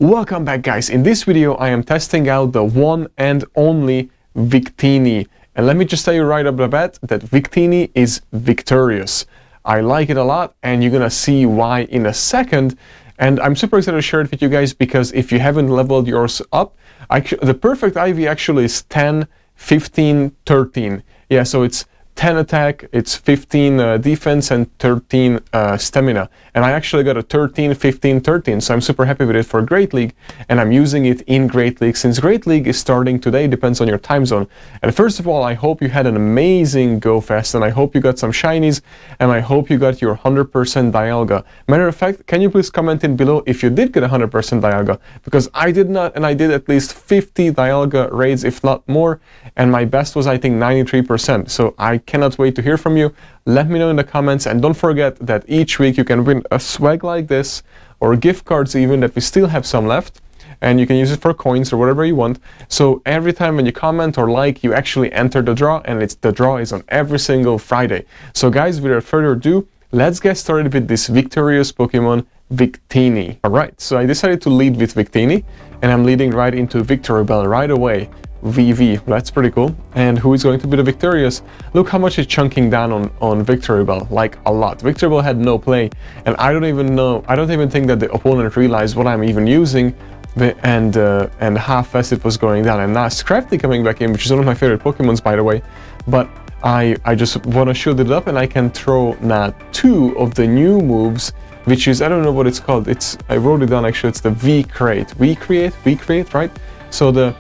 Welcome back, guys. In this video I am testing out the one and only Victini, and let me just tell you right off the bat that Victini is victorious. I like it a lot, and you're gonna see why in a second. And I'm super excited to share it with you guys because if you haven't leveled yours up, the perfect IV actually is 10, 15, 13. Yeah, so it's 10 attack, it's 15 defense, and 13 stamina. And I actually got a 13, 15, 13, so I'm super happy with it for Great League, and I'm using it in Great League since Great League is starting today, depends on your time zone. And first of all, I hope you had an amazing Go Fest, and I hope you got some shinies, and I hope you got your 100% Dialga. Matter of fact, can you please comment in below if you did get 100% Dialga? Because I did not, and I did at least 50 Dialga raids, if not more, and my best was, I think, 93%. So I cannot wait to hear from you. Let me know in the comments, and don't forget that each week you can win a swag like this, or gift cards even, that we still have some left, and you can use it for coins or whatever you want. So every time when you comment or like, you actually enter the draw, and the draw is on every single Friday. So guys, without further ado, let's get started with this victorious Pokemon Victini. Alright, so I decided to lead with Victini, and I'm leading right into Victory Bell right away. VV, that's pretty cool. And who is going to be the victorious? Look how much it's chunking down on Victory Bell, like a lot. Victory Bell had no play, and I don't even think that the opponent realized what I'm even using, and how fast it was going down. And now Scrafty coming back in, which is one of my favorite Pokemons, by the way, but I just want to shield it up, and I can throw now 2 of the new moves, which is, I don't know what it's called, I wrote it down actually, it's the V-Create, right? So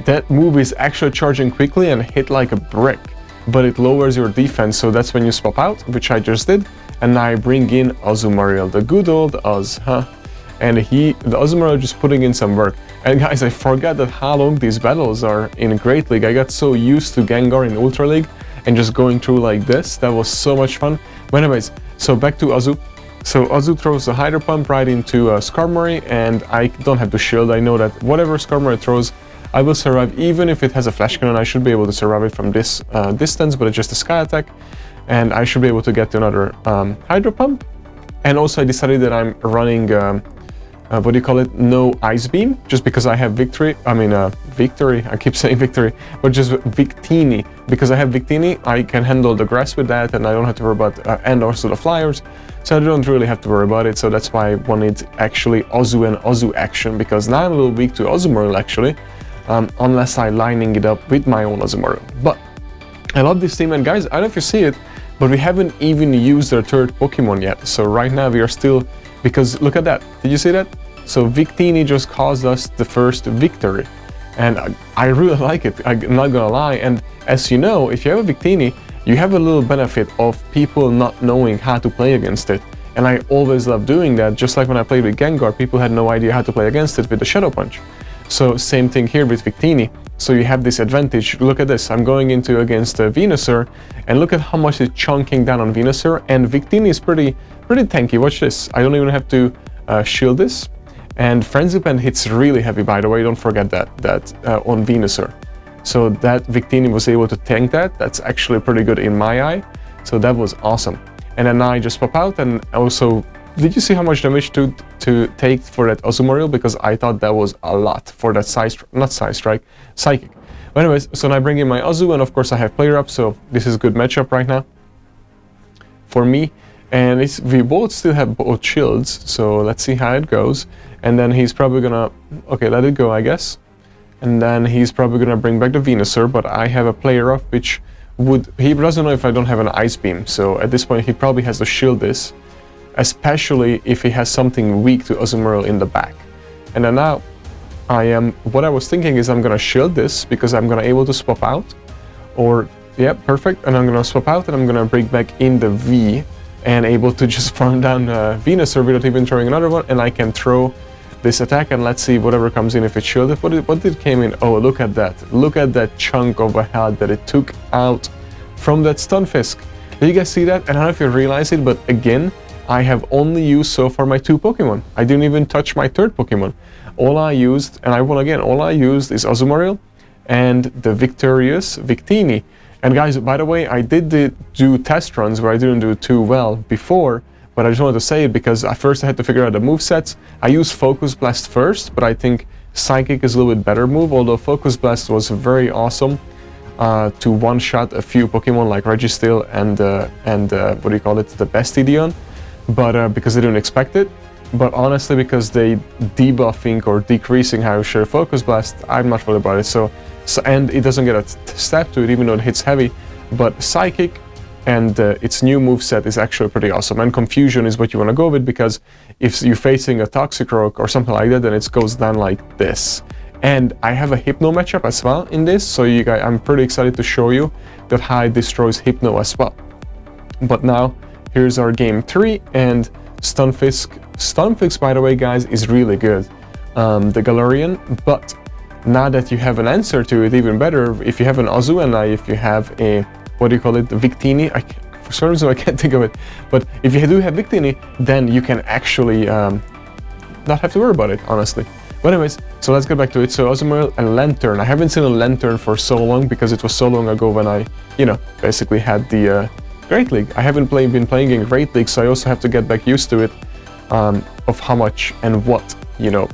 that move is actually charging quickly and hit like a brick, but it lowers your defense, so that's when you swap out, which I just did, and now I bring in Azumarill, the good old Uz, huh? And the Azumarill just putting in some work. And guys, I forgot that how long these battles are in Great League. I got so used to Gengar in Ultra League and just going through like this. That was so much fun. But anyways, so back to Azu. So Azu throws the Hydro Pump right into Skarmory, and I don't have to shield. I know that whatever Skarmory throws, I will survive. Even if it has a Flash Cannon, I should be able to survive it from this distance, but it's just a Sky Attack, and I should be able to get to another Hydro Pump. And also I decided that I'm running, what do you call it, no Ice Beam, just because I have Victory, I keep saying Victory, but just Victini. Because I have Victini, I can handle the grass with that, and I don't have to worry about, and also the Flyers, so I don't really have to worry about it. So that's why I wanted actually Azu and Azu action, because now I'm a little weak to Azumarill actually. Unless I'm lining it up with my own Azumarill. But I love this team, and guys, I don't know if you see it, but we haven't even used our third Pokemon yet. So right now we are still, because look at that, did you see that? So Victini just caused us the first victory, and I really like it, I'm not gonna lie. And as you know, if you have a Victini, you have a little benefit of people not knowing how to play against it. And I always love doing that, just like when I played with Gengar, people had no idea how to play against it with the Shadow Punch. So same thing here with Victini. So you have this advantage. Look at this. I'm going against Venusaur, and look at how much it's chunking down on Venusaur. And Victini is pretty tanky. Watch this. I don't even have to shield this. And Frenzy Pen hits really heavy, by the way. Don't forget that on Venusaur. So that Victini was able to tank that. That's actually pretty good in my eye. So that was awesome. And then now I just pop out, and also, did you see how much damage to take for that Azumarill? Because I thought that was a lot for that Psychic. But anyways, so now I bring in my Azu, and of course I have Player Up, so this is a good matchup right now for me. And we both still have both shields, so let's see how it goes. And then he's probably gonna, okay, let it go, I guess. And then he's probably gonna bring back the Venusaur, but I have a Player Up, which he doesn't know if I don't have an Ice Beam, so at this point he probably has to shield this, especially if he has something weak to Azumarill in the back. And then now what I was thinking is I'm gonna shield this, because I'm gonna able to swap out, or yeah, perfect, and I'm gonna swap out, and I'm gonna bring back in the V, and able to just farm down Venusaur without even throwing another one, and I can throw this attack, and let's see whatever comes in if it's shielded. What did came in? Oh, look at that chunk of a health that it took out from that StoneFisk. Did you guys see that? And I don't know if you realize it, but again, I have only used so far my 2 Pokemon. I didn't even touch my 3rd Pokemon. All I used, and I will again, all I used is Azumarill and the victorious Victini. And guys, by the way, I did do test runs where I didn't do too well before, but I just wanted to say it because at first I had to figure out the movesets. I used Focus Blast first, but I think Psychic is a little bit better move, although Focus Blast was very awesome to one-shot a few Pokemon like Registeel and what do you call it, the Bastidion, but because I didn't expect it. But honestly, because they debuffing or decreasing how sure Focus Blast, I'm not worried about it. So and it doesn't get a step to it, even though it hits heavy. But Psychic and its new moveset is actually pretty awesome. And Confusion is what you want to go with, because if you're facing a Toxicroak or something like that, then it goes down like this. And I have a Hypno matchup as well in this, so you guys, I'm pretty excited to show you that how it destroys Hypno as well. But now, here's our game 3, and StoneFisk. StoneFisk, by the way, guys, is really good, the Galarian, but now that you have an answer to it, even better, if you have an Azuana, if you have a, what do you call it, the Victini, for some reason I can't think of it, but if you do have Victini, then you can actually not have to worry about it, honestly. But anyways, so let's get back to it. So Azumarill and Lantern. I haven't seen a Lantern for so long because it was so long ago when I, you know, basically had the Great League. I haven't been playing in Great League, so I also have to get back used to it, of how much and what, you know,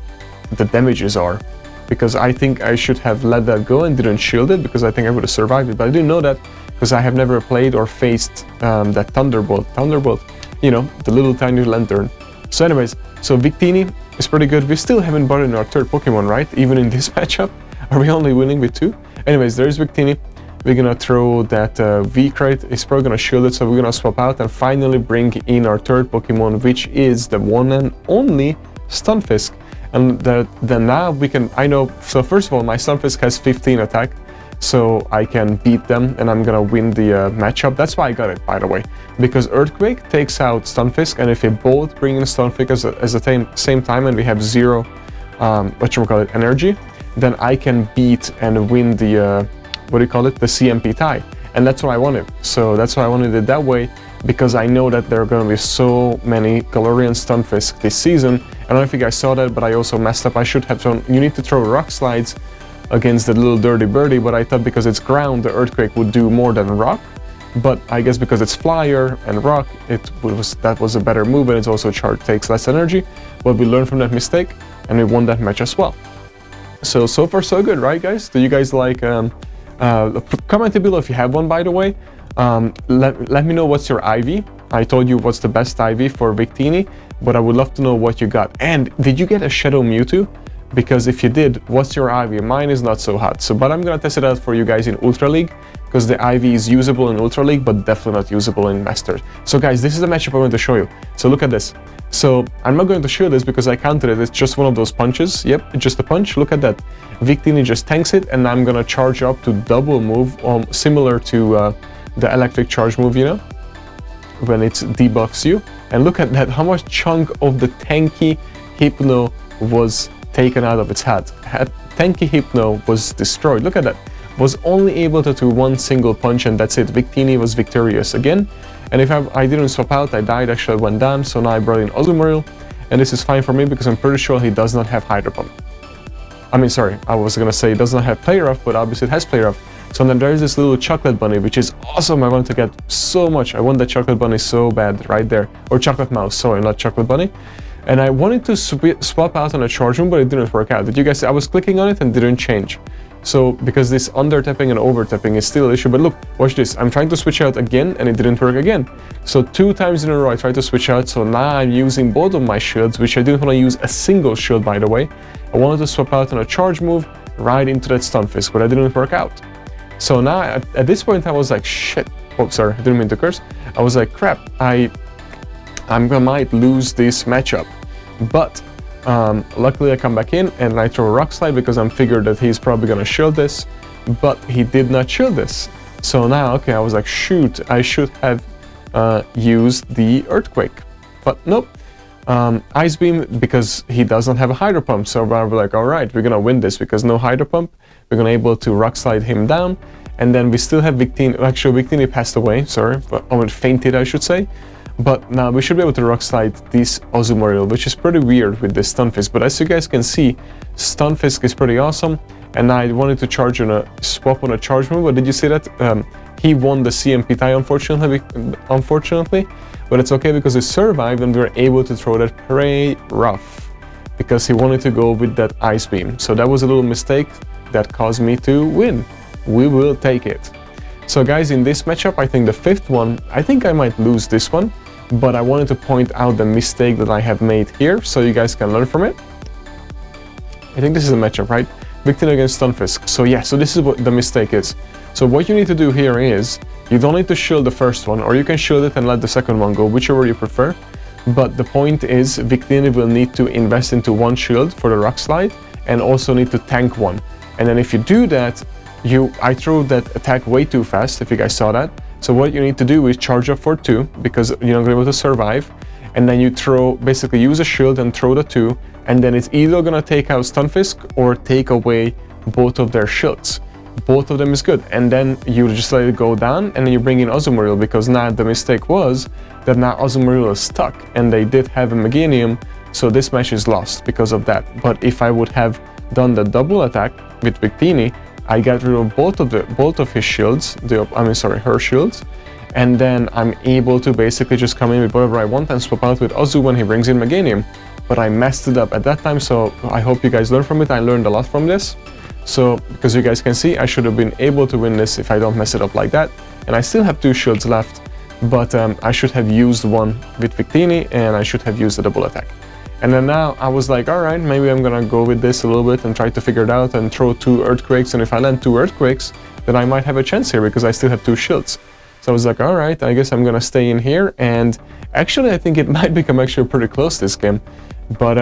the damages are. Because I think I should have let that go and didn't shield it, because I think I would have survived it. But I didn't know that because I have never played or faced that Thunderbolt, you know, the little tiny Lantern. So anyways, so Victini is pretty good. We still haven't brought in our third Pokemon, right? Even in this matchup, are we only winning with 2? Anyways, there's Victini. We're gonna throw that V-Crate. It's probably gonna shield it, so we're gonna swap out and finally bring in our third Pokemon, which is the one and only StoneFisk. And then now we can, I know, so first of all, my StoneFisk has 15 attack, so I can beat them and I'm gonna win the matchup. That's why I got it, by the way, because Earthquake takes out StoneFisk, and if we both bring in StoneFisk at the same time and we have 0, energy, then I can beat and win the, what do you call it, the CMP tie. And that's what I wanted. So that's why I wanted it that way, because I know that there are going to be so many Galarian StoneFisk this season. I don't know if you guys saw that, but I also messed up. I should have thrown, you need to throw Rock Slides against the little dirty birdie, but I thought because it's ground, the Earthquake would do more than Rock. But I guess because it's Flyer and Rock, that was a better move, and it's also takes less energy. But we learned from that mistake, and we won that match as well. So far so good, right, guys? Do you guys like, comment below if you have one, by the way. Let me know what's your IV. I told you what's the best IV for Victini, but I would love to know what you got. And did you get a Shadow Mewtwo? Because if you did, what's your IV? Mine is not so hot. But I'm gonna test it out for you guys in Ultra League, because the IV is usable in Ultra League, but definitely not usable in Masters. So guys, this is the matchup I want to show you. So look at this. So I'm not going to show this because I counted it. It's just one of those punches. Yep, just a punch. Look at that. Victini just tanks it, and I'm gonna charge up to double move, similar to the electric charge move, you know, when it debuffs you. And look at that, how much chunk of the tanky Hypno was taken out of its head. Tanky Hypno was destroyed. Look at that. Was only able to do one single punch, and that's it. Victini was victorious again. And if I didn't swap out, I died, actually I went down. So now I brought in Azumarill, and this is fine for me because I'm pretty sure he does not have Hydro Pump. I mean, sorry, I was gonna say it does not have Play Rough, but obviously it has Play Rough. So then there's this little Chocolate Bunny, which is awesome. I want to get so much. I want that Chocolate Bunny so bad right there. Or Chocolate Mouse, sorry, not Chocolate Bunny. And I wanted to swap out on a charge room, but it didn't work out. Did you guys see? I was clicking on it and didn't change. So, because this under tapping and over tapping is still an issue. But look, watch this. I'm trying to switch out again and it didn't work again. So 2 times in a row I tried to switch out. So now I'm using both of my shields, which I didn't want to use a single shield, by the way. I wanted to swap out on a charge move right into that StoneFisk, but it didn't work out. So now at this point I was like, shit. Oh, sorry, I didn't mean to curse. I was like, crap, I might lose this matchup. But luckily I come back in and I throw a Rock Slide because I'm figured that he's probably gonna shield this, but he did not shield this. So now, okay, I was like, shoot, I should have used the Earthquake, but nope. Ice Beam, because he doesn't have a Hydro Pump, so we're like, all right, we're gonna win this because no Hydro Pump. We're gonna able to Rock Slide him down, and then we still have Victini. Actually, Victini passed away, sorry, but fainted, I should say. But now we should be able to Rock Slide this Azumarill, which is pretty weird with this StoneFisk. But as you guys can see, StoneFisk is pretty awesome. And I wanted to charge on a swap on a charge move, but did you see that? he won the CMP tie, unfortunately, but it's okay because he survived and we were able to throw that pretty rough because he wanted to go with that Ice Beam. So that was a little mistake that caused me to win. We will take it. So guys, in this matchup, I think the 5th one, I think I might lose this one, but I wanted to point out the mistake that I have made here so you guys can learn from it. I think this is a matchup, right? Victini against StoneFisk. So yeah, so this is what the mistake is. So what you need to do here is, you don't need to shield the first one, or you can shield it and let the second one go, whichever you prefer. But the point is, Victini will need to invest into one shield for the rock slide, and also need to tank one. And then if you do that, I threw that attack way too fast, if you guys saw that. So what you need to do is charge up for 2, because you're not going to be able to survive. And then you basically use a shield and throw the 2, and then it's either going to take out StoneFisk or take away both of their shields. Both of them is good, and then you just let it go down, and then you bring in Azumarill, because now the mistake was that now Azumarill is stuck, and they did have a Meganium, so this match is lost because of that. But if I would have done the double attack with Victini, I got rid of both of his shields, her shields, and then I'm able to basically just come in with whatever I want and swap out with Azu when he brings in Meganium. But I messed it up at that time, so I hope you guys learn from it. I learned a lot from this. So, because you guys can see, I should have been able to win this if I don't mess it up like that. And I still have 2 shields left, but I should have used one with Victini, and I should have used the double attack. And then now I was like, alright, maybe I'm gonna go with this a little bit and try to figure it out and throw 2 Earthquakes, and if I land 2 Earthquakes, then I might have a chance here because I still have 2 shields. So I was like, alright, I guess I'm gonna stay in here, and actually I think it might become actually pretty close this game. But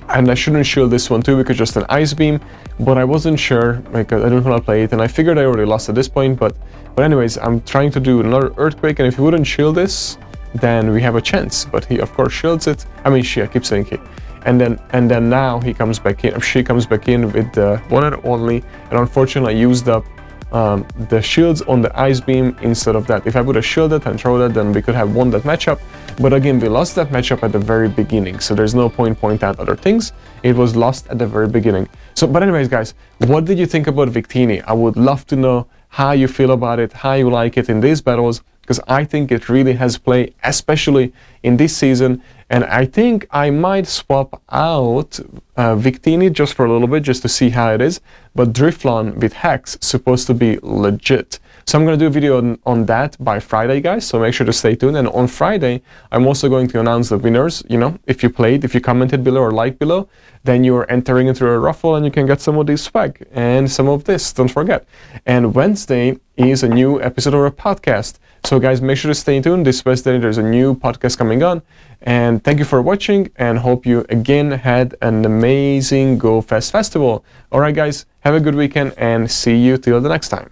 and I shouldn't shield this one too because just an Ice Beam, but I wasn't sure because I didn't want to play it, and I figured I already lost at this point. But anyways, I'm trying to do another Earthquake, and if he wouldn't shield this, then we have a chance. But he of course shields it. I mean, I keep saying he. And then now he comes back in. She comes back in with the one and only, and unfortunately I used up the shields on the Ice Beam instead of that. If I would have shielded and thrown that, then we could have won that matchup. But again, we lost that matchup at the very beginning, so there's no point out other things. It was lost at the very beginning. So, but anyways, guys, what did you think about Victini? I would love to know how you feel about it, how you like it in these battles, because I think it really has play, especially in this season. And I think I might swap out Victini just for a little bit, just to see how it is. But Drifloon with Hex supposed to be legit. So I'm going to do a video on that by Friday, guys, so make sure to stay tuned. And on Friday, I'm also going to announce the winners. You know, if you played, if you commented below or liked below, then you're entering into a raffle and you can get some of this swag and some of this, don't forget. And Wednesday is a new episode of our podcast. So guys, make sure to stay tuned. This Wednesday, there's a new podcast coming on. And thank you for watching, and hope you again had an amazing Go Fest festival. All right, guys, have a good weekend and see you till the next time.